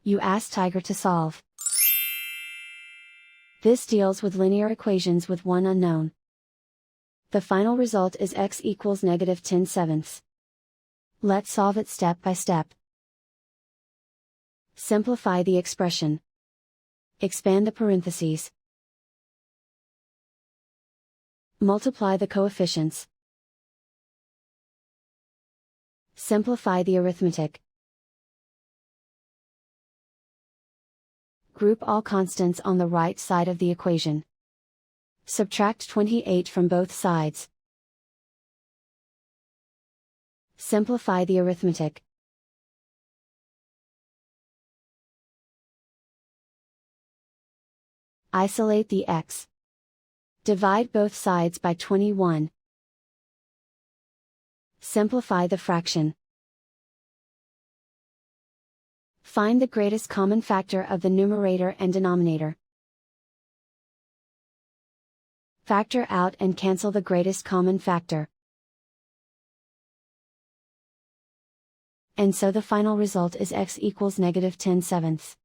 You ask Tiger to solve. This deals with linear equations with one unknown. The final result is x equals -10/7. Let's solve it step by step. Simplify the expression. Expand the parentheses. Multiply the coefficients. Simplify the arithmetic. Group all constants on the right side of the equation. Subtract 28 from both sides. Simplify the arithmetic. Isolate the x. Divide both sides by 21. Simplify the fraction. Find the greatest common factor of the numerator and denominator. Factor out and cancel the greatest common factor. And so the final result is x equals -10/7.